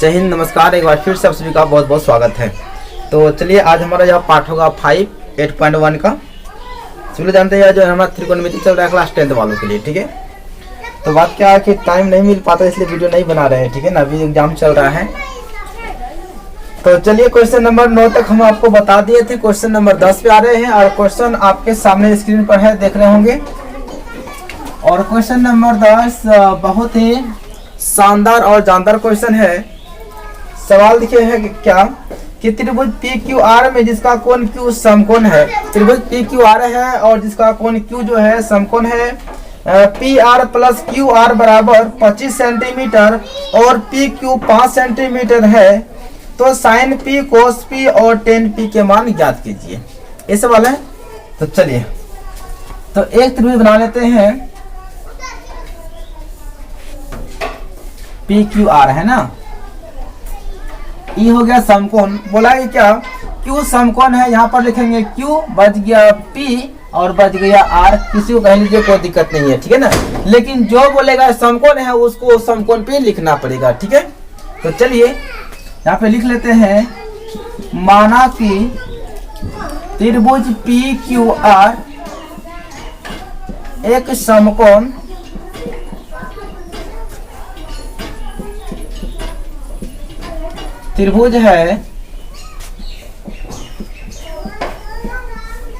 जय हिंद, नमस्कार। एक बार फिर से आप सभी का बहुत बहुत स्वागत है। तो चलिए आज हमारा यह पाठ होगा 8.1 का। सभी जानते हैं जो हमारा त्रिकोणमिति चल रहा है क्लास 10th वालों के लिए, ठीक है। तो बात क्या है कि टाइम नहीं मिल पाता इसलिए वीडियो नहीं बना रहे हैं, ठीक है ना। अभी एग्जाम चल रहा है। तो चलिए क्वेश्चन नंबर 9 तक हम आपको बता दिए थे। क्वेश्चन नंबर 10 पे आ रहे हैं और क्वेश्चन आपके सामने स्क्रीन पर है, देख रहे होंगे। और क्वेश्चन नंबर 10 बहुत ही शानदार और जानदार क्वेश्चन है। सवाल देखिए है क्या कि त्रिभुज PQR में जिसका कोण Q समकोण है, त्रिभुज PQR है और जिसका कोण Q जो है समकोण है। PR प्लस QR बराबर 25 सेंटीमीटर और PQ 5 सेंटीमीटर है। तो साइन P कोस P और टेन P के मान ज्ञात कीजिए। ये सवाल है। तो चलिए तो एक त्रिभुज बना लेते हैं। PQR है ना, ये हो गया समकोण। बोला है क्या Q समकोण है, यहाँ पर लिखेंगे Q, बच गया P और बच गया R। किसी को कह लीजिए, कोई दिक्कत नहीं है, ठीक है ना। लेकिन जो बोलेगा समकोण है उसको समकोण पे लिखना पड़ेगा, ठीक है। तो चलिए यहाँ पे लिख लेते हैं। माना कि त्रिभुज PQR एक समकोण त्रिभुज है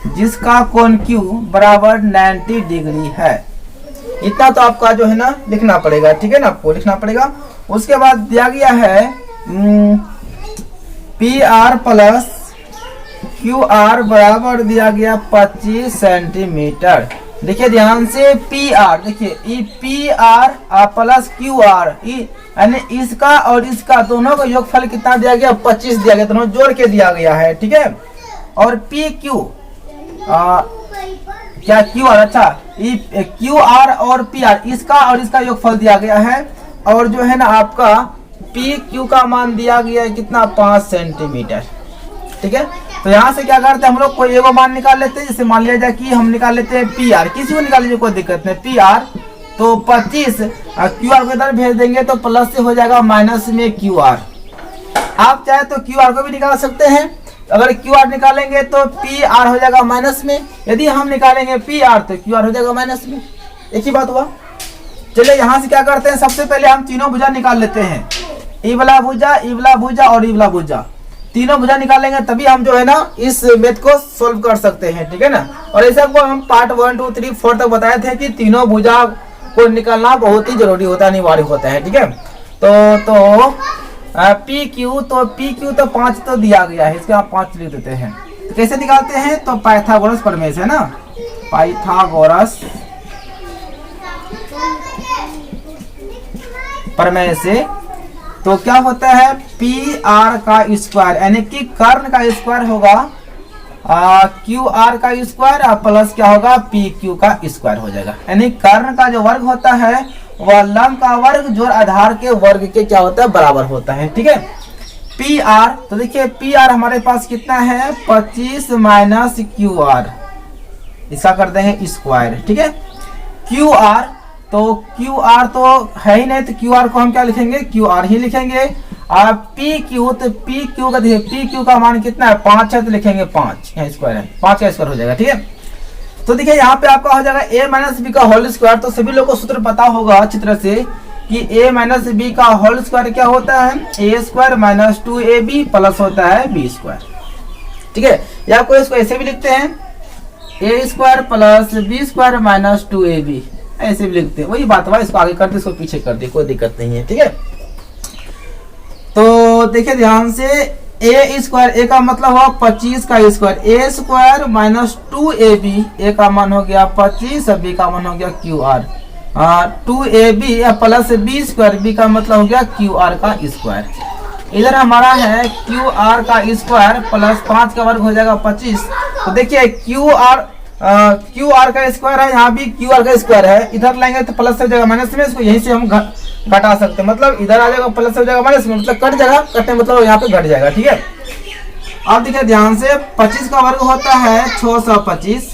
जिसका कोण Q बराबर 90 डिग्री है। इतना तो आपका जो है ना लिखना पड़ेगा, ठीक है ना, आपको लिखना पड़ेगा। उसके बाद दिया गया है PR प्लस QR बराबर दिया गया 25 सेंटीमीटर। देखिए ध्यान से, PR देखिए PR प्लस QR, यानी इसका और इसका दोनों का योगफल कितना दिया गया, 25 दिया गया, दोनों जोड़ के दिया गया है, ठीक है। और PQ क्या QR, अच्छा QR और PR, इसका और इसका योगफल दिया गया है। और जो है ना आपका PQ का मान दिया गया है कितना, 5 सेंटीमीटर, ठीक है। तो यहाँ से क्या करते हैं हम लोग, कोई एगो मान निकाल लेते हैं। जैसे मान लिया जाए कि हम निकाल लेते हैं PR, किसी को निकाल लीजिए, कोई दिक्कत नहीं। PR तो 25, QR को इधर भेज देंगे तो प्लस से हो जाएगा माइनस में QR। आप चाहे तो QR को भी निकाल सकते हैं। अगर QR निकालेंगे तो PR हो जाएगा माइनस में, यदि हम निकालेंगे PR तो QR हो जाएगा माइनस में। एक ही बात हुआ। चलिए यहाँ से क्या करते हैं, सबसे पहले हम तीनों भुजा निकाल लेते हैं। ई वाला भुजा, ई वाला भुजा और ई वाला भुजा, तीनों भुजा निकालेंगे तभी हम जो है ना इस मेथ को सोल्व कर सकते हैं, ठीक है ना। और ऐसा को हम पार्ट 1, 2, 3, 4 तक बताए थे कि तीनों भुजा को निकालना बहुत ही जरूरी होता है, अनिवार्य होता है, ठीक है। तो PQ तो 5 तो दिया गया है, इसके आप 5 लिख देते हैं। तो कैसे निकालते हैं, तो पाइथागोरस प्रमेय है ना, पाइथागोरस प्रमेय से। तो क्या होता है, PR का स्क्वायर यानी कि कर्ण का स्क्वायर होगा QR का स्क्वायर प्लस क्या होगा, PQ का स्क्वायर हो जाएगा। यानी कर्ण का जो वर्ग होता है वह लंब का वर्ग जोड़ आधार के वर्ग के क्या होता है, बराबर होता है, ठीक है। PR तो देखिए PR हमारे पास कितना है, 25 माइनस QR, इसका कर देंगे स्क्वायर, ठीक है। QR तो QR तो है ही नहीं, तो QR को हम क्या लिखेंगे, QR ही लिखेंगे। और PQ तो PQ का देखिए, PQ का मान कितना है, 5 है, तो लिखेंगे 5, यहाँ स्क्वायर है, 5 का स्क्वायर हो जाएगा, ठीक है। तो देखिए यहाँ पे आपका हो जाएगा A माइनस बी का होल स्क्वायर। तो सभी लोगों को सूत्र पता होगा अच्छी तरह से कि A माइनस बी का होल स्क्वायर क्या होता है, A square minus 2AB plus होता है B स्क्वायर, ठीक है। या कोई इसको ऐसे भी लिखते हैं, A square plus B square minus 2AB, ऐसे भी लिखते हैं। वही बात हुआ, इसको आगे कर दे, इसको पीछे कर दे, कोई दिक्कत नहीं है, ठीक है। तो देखिए ध्यान से, A स्क्वायर, A का मतलब हुआ 25 का square, A square minus 2AB, A का मान हो गया 25, B का मान हो गया QR, 2AB plus B square, B का मतलब हो गया QR का स्क्वायर। इधर हमारा है QR का स्क्वायर प्लस 5 का वर्ग हो जाएगा 25। तो देखिए QR का स्क्वायर है, यहाँ भी QR का स्क्वायर है, इधर लाएंगे तो प्लस हो जाएगा माइनस में, इसको यहीं से हम घटा सकते हैं। मतलब इधर आ जाएगा प्लस हो जाएगा माइनस में, मतलब कट जाएगा, कटने मतलब यहाँ पे घट जाएगा, ठीक है। अब देखिए ध्यान से, 25 का वर्ग होता है 625,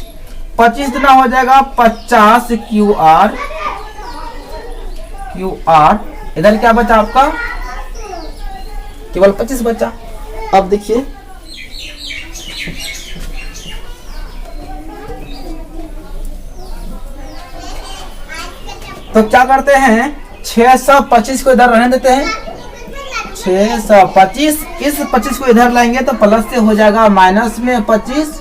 25 गुना हो जाएगा 50 QR। इधर क्या बचा आपका केवल 25 बचा। अब देखिए तो क्या करते हैं, 625 को इधर रहने देते हैं, 625, इस 25 को इधर लाएंगे तो प्लस से हो जाएगा माइनस में 25,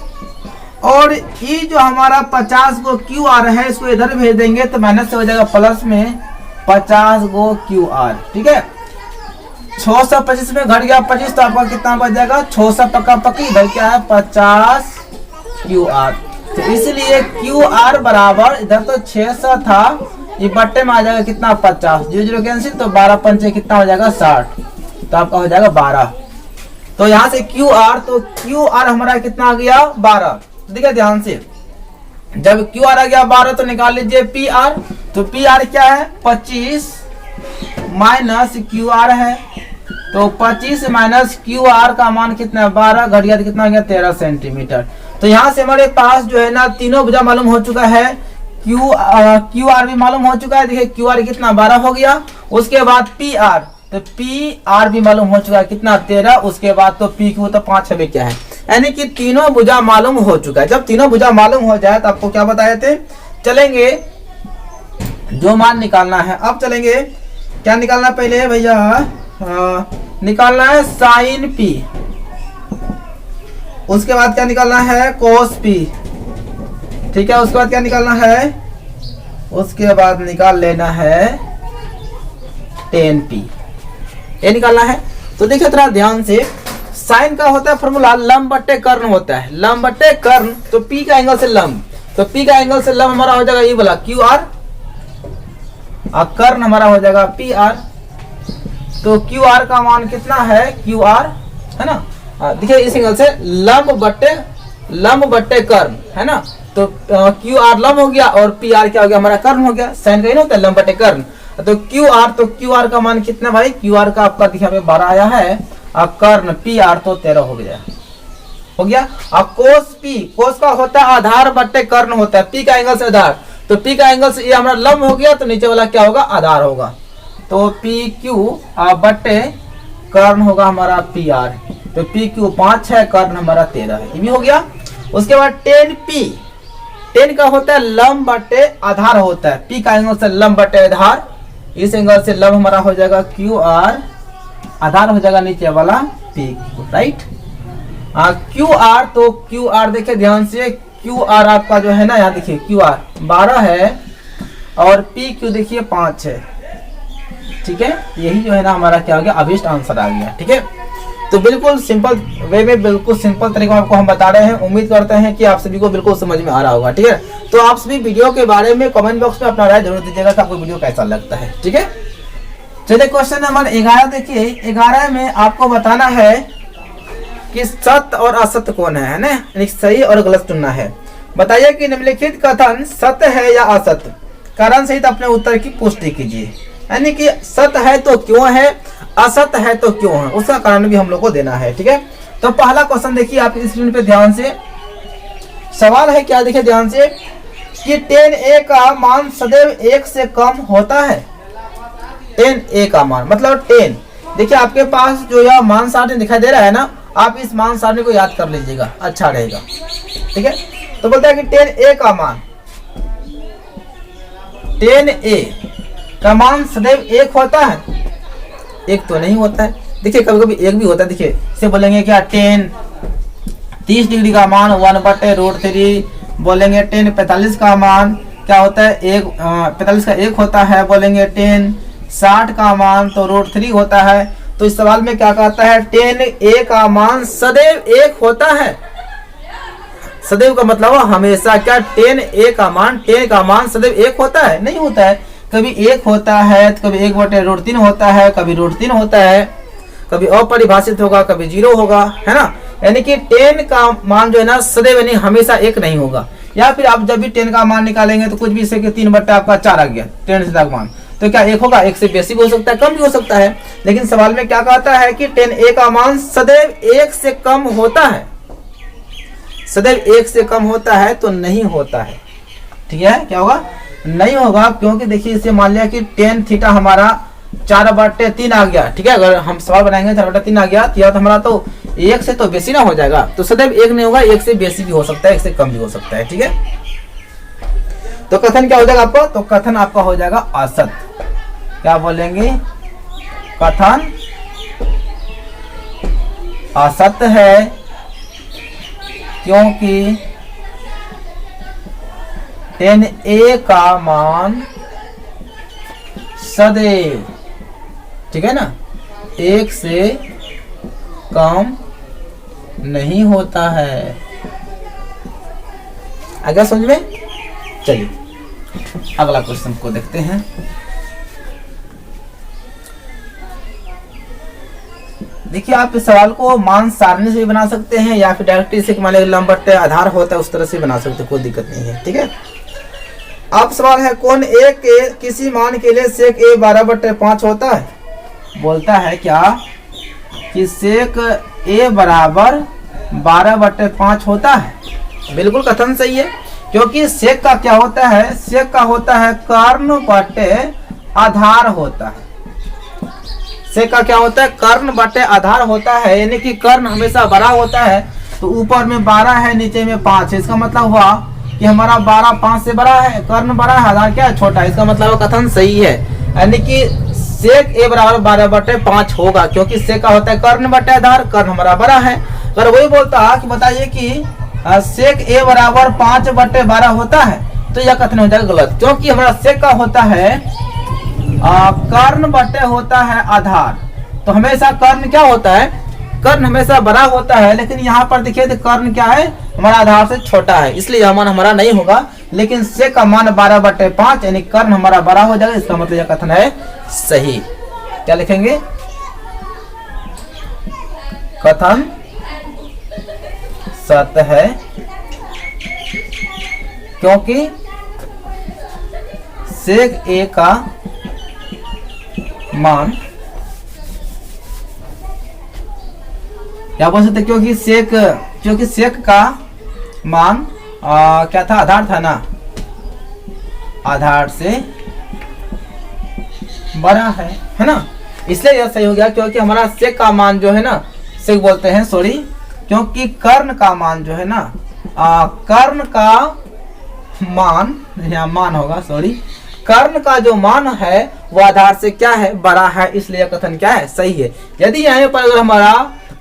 और ये जो हमारा 50 गो क्यू आर है इसको इधर भेज देंगे तो माइनस से हो जाएगा प्लस में 50 गो क्यू आर। ठीक है, 625 में घट गया 25 तो आपका कितना बच जाएगा, 600 पक्का पक्की, इधर क्या है 50 क्यू आर। तो इसलिए क्यू आर बराबर, इधर तो 600 था, ये बट्टे में आ जाएगा कितना 50, 0 कैंसिल, तो 12 पंचे कितना हो जाएगा 60, तो आपका हो जाएगा 12। तो यहाँ से क्यू आर, तो क्यू आर हमारा कितना आ गया 12। देखिए ध्यान से, जब क्यू आर आ गया 12 तो निकाल लीजिए पी आर। तो पी आर क्या है 25 माइनस क्यू आर है, तो 25 माइनस क्यू आर का मान कितना है 12, घट गया तो कितना आ गया 13 सेंटीमीटर। तो यहाँ से हमारे पास जो है ना तीनों भुजा मालूम हो चुका है, क्यू आर भी मालूम हो चुका है। देखिए क्यू आर कितना 12 हो गया, उसके बाद पी आर, तो पी आर भी मालूम हो चुका है कितना 13, उसके बाद तो पी क्यू तो 5 छबे क्या है, यानी कि तीनों भुजा मालूम हो चुका है। जब तीनों भुजा मालूम हो जाए तो आपको क्या बताए थे, चलेंगे जो मान निकालना है। अब चलेंगे क्या निकालना पहले भैया, निकालना है साइन पी, उसके बाद क्या निकालना है कोस पी। ठीक है, उसके बाद क्या निकालना है, उसके बाद निकाल लेना है टेन पी, ये निकालना है। तो देखिए थोड़ा ध्यान से, साइन का होता है फॉर्मूला लंब बट्टे कर्ण होता है, लंब बट्टे कर्ण, तो पी का एंगल से लंब, तो पी का एंगल से लंब हमारा हो जाएगा ये वाला क्यू आर, और कर्ण हमारा हो जाएगा पी आर। तो क्यू आर का मान कितना है, क्यू आर है ना, देखिए इस एंगल से लंब बट्टे कर्ण है ना, तो क्यू आर लंब हो गया और पी आर क्या हो गया हमारा कर्ण हो गया, साइन का ही होता है लंब बट्टे कर्ण। तो क्यू आर का मान कितना भाई, क्यू आर का आपका देखिए 12 आया है, और कर्ण पी आर तो 13 हो गया। अब कोस का होता है आधार बट्टे कर्ण होता है, पी का एंगल से आधार, तो पी का एंगल से ये हमारा लंब हो गया, तो नीचे वाला क्या होगा आधार होगा, तो पी क्यू बट्टे कर्ण होगा हमारा पी आर, तो पी क्यू 5 है, कर्ण हमारा 13 है, ये भी हो गया। उसके बाद 10 का होता है लंब बट्टे आधार होता है, पी का एंगल से लंब बट्टे आधार, इस एंगल से लंब हमारा हो जाएगा क्यू आर, आधार हो जाएगा नीचे वाला P Q, right. Q R, तो क्यू आर देखिए ध्यान से, क्यू आर आपका जो है ना, यहाँ देखिए क्यू आर 12 है और पी क्यू देखिए 5 है। ठीक है, यही जो है ना हमारा क्या हो गया, अभिष्ट आंसर आ गया। ठीक है, तो बिल्कुल सिंपल वे में, बिल्कुल सिंपल तरीके में आपको हम बता रहे हैं। उम्मीद करते हैं कि आप सभी को बिल्कुल समझ में आ रहा होगा। ठीक है, तो आप सभी वीडियो के बारे में कमेंट बॉक्स में अपना राय जरूर दीजिएगा कि आपको वीडियो कैसा लगता है। ठीक है, चलिए क्वेश्चन नंबर 11 देखिए। 11 में आपको बताना है कि सत्य और असत्य कौन है ना, सही और गलत चुनना है। बताइए कि निम्नलिखित कथन सत्य है या असत्य, कारण सहित अपने उत्तर की पुष्टि कीजिए। यानी कि सत्य है तो क्यों है, असत्य है तो क्यों है, उसका कारण भी हम लोग को देना है। ठीक है, तो पहला क्वेश्चन देखिए आप स्क्रीन पे ध्यान से, सवाल है क्या, देखिए ध्यान से कि 10a का मान सदैव 1 से कम होता है। 10a का मान मतलब 10, देखिए आपके पास जो यह मान सारणी दिखाई दे रहा है ना, आप इस मान सारणी को याद कर लीजिएगा, अच्छा रहेगा। ठीक है, तो बोलता है कि 10a का मान, 10a का मान सदैव 1 होता है, 1 तो नहीं होता है। देखिए कभी कभी 1 भी होता है। देखिए इसे बोलेंगे क्या, 30 डिग्री का मान 1/√3, बोलेंगे 10 45 का मान क्या होता है, 45 का 1 होता है, बोलेंगे 10 60 का मान तो √3 होता है। तो इस सवाल में क्या कहता है, 10a का मान सदैव 1 होता है। सदैव का मतलब हमेशा, क्या 10a का मान, 10 का मान सदैव 1 होता है, नहीं होता है। कभी 1 होता है, तो कभी 1/√3 होता है, कभी √3 होता है, कभी अपरिभाषित होगा, कभी 0 होगा, है ना। यानी कि 10 का मान जो है ना सदैव यानी हमेशा 1 नहीं होगा। या फिर आप जब भी 10 का मान निकालेंगे तो कुछ भी इसे 3/4 आ गया 10 से तक मान, तो क्या 1 होगा, 1 से बेसी भी हो सकता है, कम भी हो सकता है। लेकिन सवाल में क्या कहता है कि 10a का मान सदैव 1 से कम होता है, सदैव 1 से कम होता है तो नहीं होता है। ठीक है, क्या होगा, नहीं होगा, क्योंकि देखिए इसे मान लिया कि tan थीटा हमारा 4/3 आ गया, ठीक है। अगर हम सवाल बनाएंगे 4/3 आ गया तो यह तो हमारा तो 1 से तो बेसी ना हो जाएगा, तो सदैव 1 नहीं होगा, 1 से बेसी भी हो सकता है, 1 से कम भी हो सकता है, ठीक है। तो कथन क्या हो जाएगा आपका, तो कथन आपका हो जाएगा असत। क्या बोलेंगे, कथन असत है क्योंकि 10a का मान सदैव, ठीक है ना, 1 से कम नहीं होता है। आगे समझ में। चलिए अगला क्वेश्चन को देखते हैं। देखिए आप इस सवाल को मान सारणी से भी बना सकते हैं या फिर डायरेक्टली इसे मान लीजिए लंबवत आधार होता है उस तरह से बना सकते हैं, कोई दिक्कत नहीं है, ठीक है। अब सवाल है कौन ए के किसी मान के लिए सेक ए 12/5 होता है। बोलता है क्या कि सेक ए बराबर 12/5 होता है। बिल्कुल कथन सही है, क्योंकि सेक का क्या होता है, सेक का होता है कर्ण बटे आधार होता है। सेक का क्या होता है, कर्ण बटे आधार होता है, यानी कि कर्ण हमेशा बड़ा होता है। तो ऊपर में 12 है, नीचे में 5 है, इसका मतलब हुआ कि हमारा 12 5 से बड़ा है, कर्ण बड़ा है, आधार क्या है, छोटा है। इसका मतलब कथन सही है, यानी कि सेक ए बराबर 12/5 होगा, क्योंकि सेक का होता है कर्ण बटे आधार, कर्ण हमारा बड़ा है। अगर वही बोलता कि बताइए कि सेक ए बराबर 5/12 होता है, तो यह कथन हो जाएगा गलत, क्योंकि हमारा सेक का होता है कर्ण बटे होता है आधार। तो हमेशा कर्ण क्या होता है, कर्ण हमेशा बड़ा होता है, लेकिन यहाँ पर देखिए तो कर्ण क्या है, हमारा आधार से छोटा है, इसलिए यह मान हमारा नहीं होगा। लेकिन सेक का मान 12/5 यानी कर्ण हमारा बड़ा हो जाएगा, इसका मतलब यह कथन है सही। क्या लिखेंगे, कथन सत्य है क्योंकि सेक ए का मान, क्या बोल सकते, क्योंकि सेक का मान क्या था, आधार था ना, आधार से बड़ा है ना, इसलिए यह सही हो गया। क्योंकि हमारा सेक का मान जो है ना, सेक बोलते हैं सॉरी, क्योंकि कर्ण का मान जो है ना, कर्ण का मान, यहाँ मान होगा सॉरी, कर्ण का जो मान है वो आधार से क्या है, बड़ा है, इसलिए कथन क्या है, सही है। यदि यहाँ पर अगर हमारा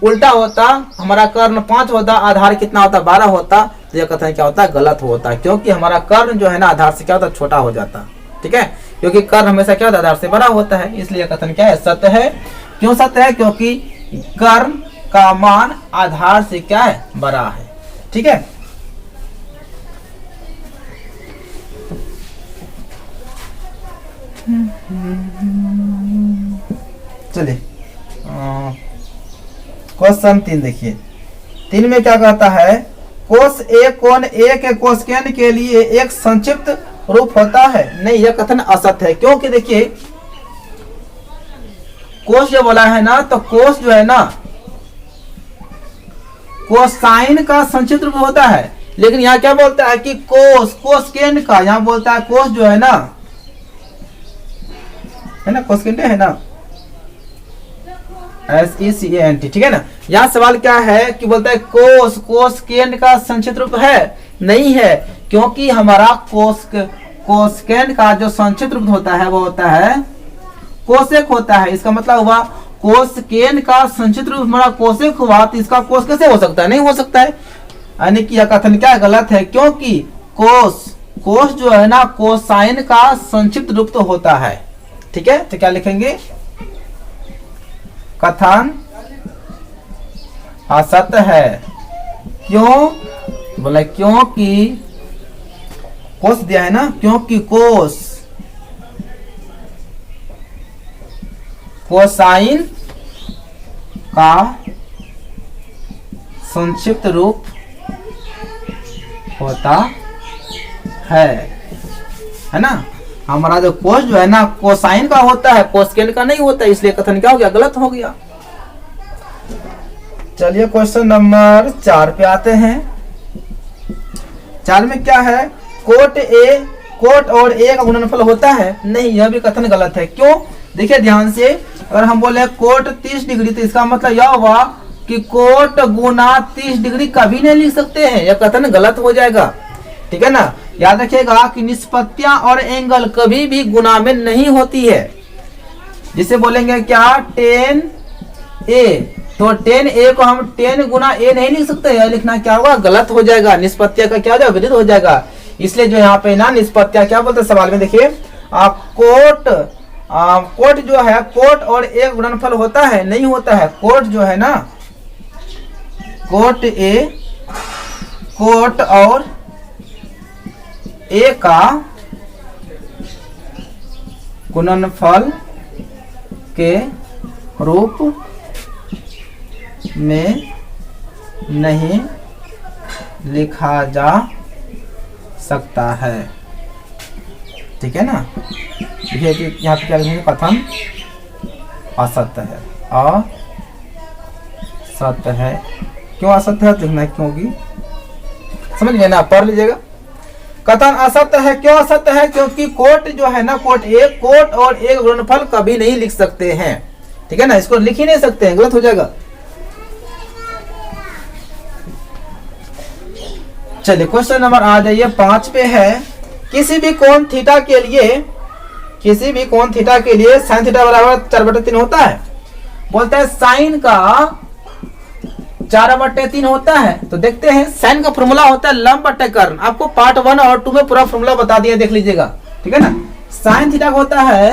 उल्टा होता, हमारा कर्ण 5 होता, आधार कितना होता, 12 होता, तो यह कथन क्या होता, गलत होता, क्योंकि हमारा कर्ण जो है ना आधार से क्या होता, छोटा हो जाता, ठीक है। क्योंकि कर्ण हमेशा क्या होता है, आधार से बड़ा होता है, इसलिए कथन क्या है, सत्य है। क्यों सत्य है, क्योंकि कर्ण का मान आधार से क्या है, बड़ा है, ठीक है। चलिए क्वेश्चन 3 देखिए। 3 में क्या कहता है, कोस ए कोण ए के कोसेकेंड के लिए एक संक्षिप्त रूप होता है। नहीं, यह कथन असत्य है, क्योंकि देखिए कोस जो बोला है ना, तो कोस जो है ना कोसाइन का संक्षिप्त रूप होता है, लेकिन यहाँ क्या बोलता है कि कोसेकेंड का, यहाँ बोलता है कोस जो है ना कोसेकेंड है ना, SECANT, ठीक है ना। यहाँ सवाल क्या है कि बोलता है कोसेकेंड का संक्षिप्त रूप है, नहीं है, क्योंकि हमारा कोसेकेंड का जो संक्षिप्त रूप होता है वो होता है कोसेक होता है। इसका मतलब हुआ कोसेकेंड का संक्षिप्त रूप हमारा कोसेक हुआ, तो इसका कोस कैसे हो सकता है, नहीं हो सकता है, यानी कि यह कथन क्या गलत है, क्योंकि कोस जो है ना कोसाइन का संक्षिप्त रूप तो होता है, ठीक है। तो क्या लिखेंगे, कथन असत्य है। क्यों बोला, क्योंकि कोस दिया है ना, क्योंकि कोसाइन का संक्षिप्त रूप होता है ना। हमारा जो कोस जो है ना कोसाइन का होता है, कोसेकेंड का नहीं होता, इसलिए कथन क्या हो गया, गलत हो गया। चलिए क्वेश्चन नंबर 4 पे आते हैं। 4 में क्या है, कोट और ए का गुणनफल होता है। नहीं, यह भी कथन गलत है। क्यों, देखिए ध्यान से, अगर हम बोले कोट 30 डिग्री तो इसका मतलब यह हुआ कि कोट गुना 30 डिग्री कभी नहीं लिख सकते हैं, यह कथन गलत हो जाएगा। ठीक है ना, याद रखिएगा कि निष्पत्तियां और एंगल कभी भी गुना में नहीं होती है। जिसे बोलेंगे क्या 10a, तो 10a को हम 10 गुना a नहीं लिख सकते, यह लिखना क्या होगा गलत हो जाएगा, निष्पत्तियां का क्या हो जाएगा विरुद्ध हो जाएगा। इसलिए जो यहाँ पे ना निष्पत्तियां क्या बोलते हैं सवाल में, देखिए कोट जो है कोट और ए गुणनफल होता है, नहीं होता है। कोट जो है ना कोट और ए का गुणनफल के रूप में नहीं लिखा जा सकता है। ठीक है ना, ये कि यहाँ पे क्या लिखेंगे, कथन असत्य है, असत्य है। क्यों असत्य है लिखना है, क्योंकि समझ गए ना, पढ़ लीजिएगा। कथन असत्य है, क्यों असत्य है, क्योंकि कोट जो है ना कोट और एक गुणनफल कभी नहीं लिख सकते हैं। ठीक है ना, इसको लिख ही नहीं सकते हैं, गलत हो जाएगा। चलिए क्वेश्चन नंबर आ जाइए 5 पे है, किसी भी कोण थीटा के लिए साइन थीटा बराबर 4/3 होता है। बोलते हैं साइन का 4/3 होता है। तो देखते हैं, साइन का फॉर्मूला होता है लंब बटे कर्ण। आपको पार्ट 1 और 2 में पूरा फॉर्मूला बता दिया, देख लीजिएगा। ठीक है ना, साइन थीटा होता है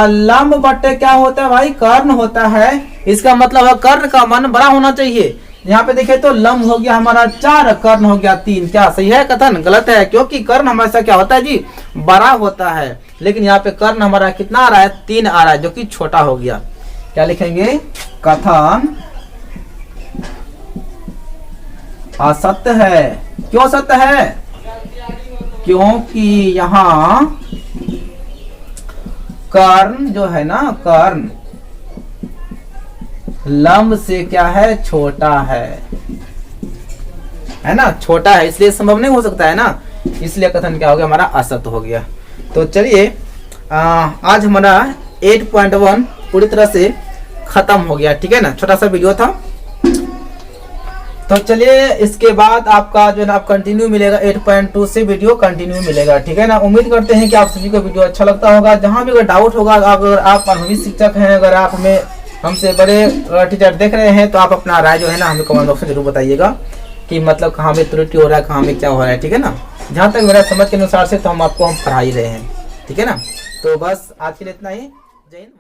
लंब बटे क्या होता है भाई, कर्ण होता है। इसका मतलब है कर्ण का मान बड़ा होना चाहिए। यहाँ पे देखिए तो लंब हो गया हमारा 4, कर्ण हो गया 3। क्या सही है कथन? गलत है, क्योंकि कर्ण हमेशा क्या होता है जी, बड़ा होता है। लेकिन यहाँ पे कर्ण हमारा कितना आ रहा है, 3 आ रहा है, जो कि छोटा हो गया। क्या लिखेंगे, कथन असत्य है। क्यों असत्य है? क्योंकि यहाँ कर्ण जो है ना, कर्ण लंब से क्या है, छोटा है ना, छोटा है, इसलिए संभव नहीं हो सकता है ना। इसलिए कथन क्या हो गया हमारा, असत्य हो गया। तो चलिए आज हमारा 8.1 पूरी तरह से खत्म हो गया। ठीक है ना, छोटा सा वीडियो था। तो चलिए इसके बाद आपका जो है ना आप कंटिन्यू मिलेगा, 8.2 से वीडियो कंटिन्यू मिलेगा। ठीक है ना, उम्मीद करते हैं कि आप सभी को वीडियो अच्छा लगता होगा। जहां भी अगर डाउट होगा, अगर आप अनुभवी शिक्षक हैं, अगर आप हमें हमसे बड़े टीचर देख रहे हैं, तो आप अपना राय जो है ना हमें कमेंट बॉक्स में जरूर बताइएगा कि मतलब कहाँ में त्रुटि हो रहा है, कहाँ में क्या हो रहा है। ठीक है ना, जहाँ तक मेरा समझ के अनुसार से तो हम आपको पढ़ा ही रहे हैं। ठीक है ना, तो बस आज के लिए इतना ही। जय हिंद।